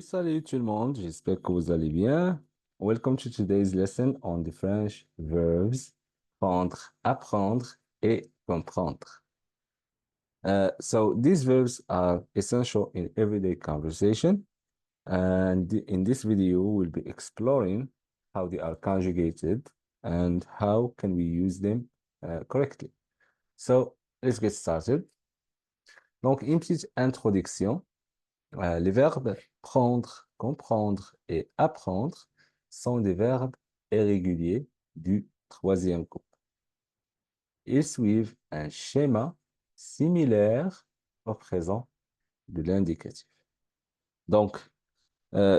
Salut tout le monde, j'espère que vous allez bien. Welcome to today's lesson on the French verbs prendre, apprendre et comprendre. So these verbs are essential in everyday conversation, and in this video we'll be exploring how they are conjugated and how can we use them correctly. So let's get started. Donc une petite introduction. Les verbes prendre, comprendre et apprendre sont des verbes irréguliers du troisième groupe. Ils suivent un schéma similaire au présent de l'indicatif. Donc,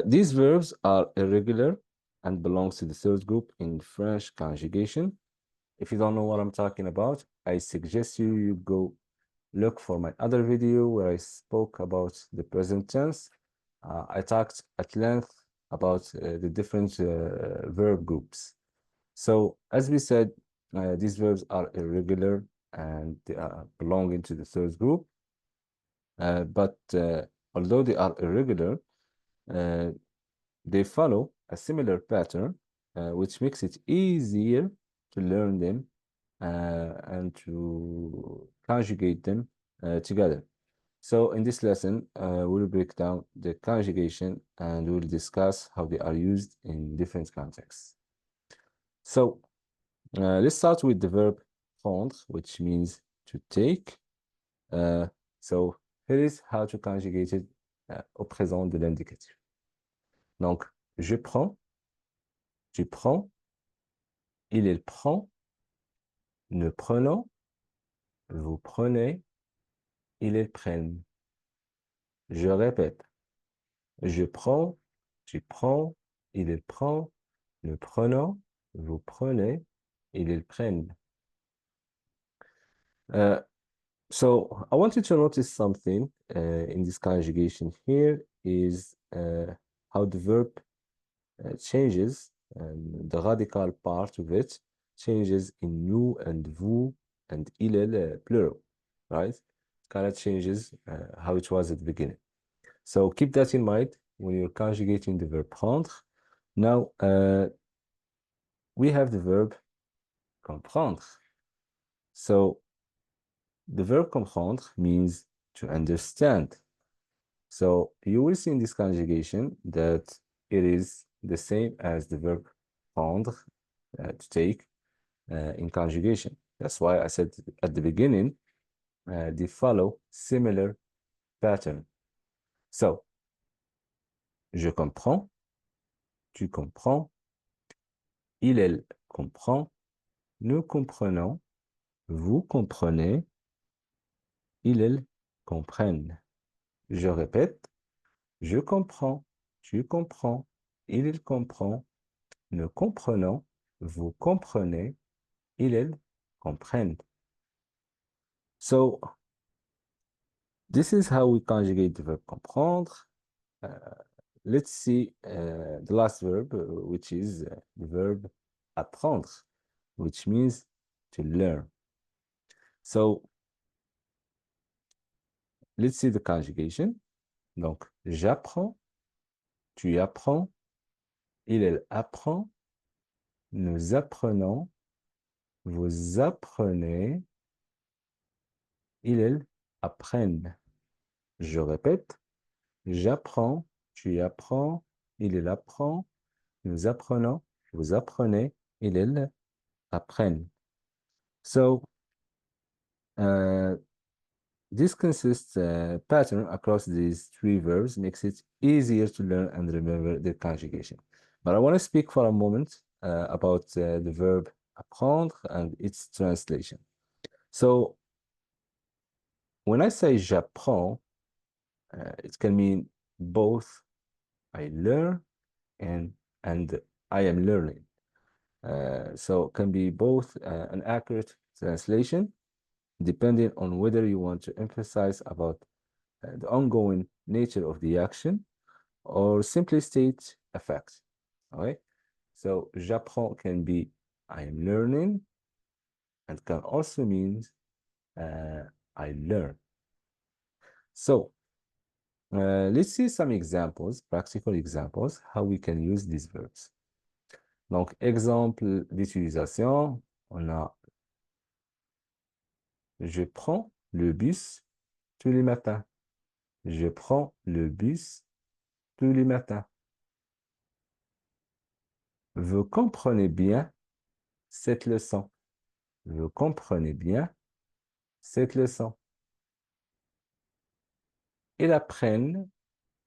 these verbs are irregular and belongs to the third group in French conjugation. If you don't know what I'm talking about, I suggest you go look for my other video where I spoke about the present tense. I talked at length about the different verb groups. So as we said, these verbs are irregular and they are belonging to the third group. But although they are irregular, they follow a similar pattern, which makes it easier to learn them and to conjugate them together. So in this lesson, we'll break down the conjugation and we'll discuss how they are used in different contexts. So let's start with the verb prendre, which means to take. So here is how to conjugate it au présent de l'indicatif. Donc, je prends, tu prends, il prend, nous prenons, vous prenez, ils prennent. Je répète, je prends, tu prends, il prend, nous prenons, vous prenez, ils prennent. So I want you to notice something in this conjugation here is how the verb changes, and the radical part of it changes in nous and vous and il plural, right? Kind of changes how it was at the beginning. So keep that in mind when you're conjugating the verb prendre. Now, we have the verb comprendre. So the verb comprendre means to understand. So you will see in this conjugation that it is the same as the verb prendre, to take, in conjugation. That's why I said at the beginning, they follow similar pattern. So, je comprends, tu comprends, elle comprend, nous comprenons, vous comprenez, ils comprennent. Je répète, je comprends, tu comprends, il comprend, nous comprenons, vous comprenez, ils comprennent. So, this is how we conjugate the verb comprendre. Let's see the last verb, which is the verb apprendre, which means to learn. So, let's see the conjugation. Donc, j'apprends, tu apprends, il apprend, nous apprenons, vous apprenez, ils apprennent. Je répète, j'apprends, tu apprends, il apprend, nous apprenons, vous apprenez, ils apprennent. So, this consists pattern across these three verbs makes it easier to learn and remember the conjugation. But I want to speak for a moment about the verb apprendre and its translation. So when I say j'apprends, it can mean both I learn and I am learning. So it can be both an accurate translation, depending on whether you want to emphasize about the ongoing nature of the action or simply state a fact. All right. So j'apprends can be I am learning and can also mean I learn. So Let's see some examples, practical examples, how we can use these verbs. Donc, exemple d'utilisation, on a je prends le bus tous les matins. Je prends le bus tous les matins. Vous comprenez bien cette leçon. Vous comprenez bien cette leçon. Ils apprennent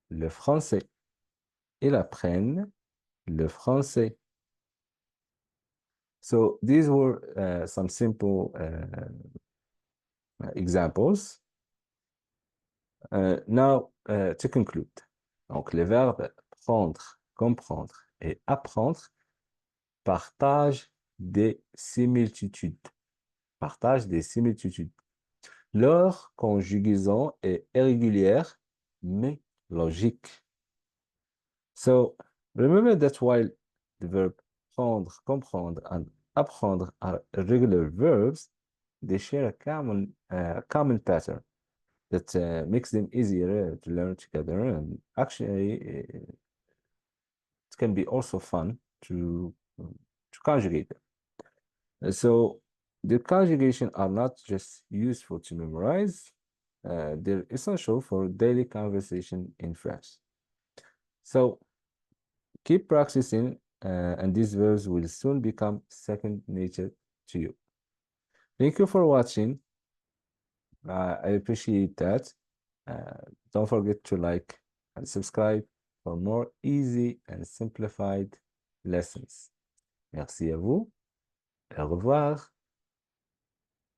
le français. Ils apprennent le français. So these were some simple examples. Now, to conclude. Donc, les verbes prendre, comprendre et apprendre partagent des similitudes. Partagent des similitudes. Leur conjugaison est irrégulière, mais logique. So, remember that while the verb prendre, comprendre, and apprendre are regular verbs, they share a common pattern that makes them easier to learn together. And actually, it can be also fun to conjugate them. So the conjugation are not just useful to memorize, they're essential for daily conversation in French. So keep practicing, and these verbs will soon become second nature to you. Thank you for watching. I appreciate that. Don't forget to like and subscribe for more easy and simplified lessons. Merci à vous. Au revoir.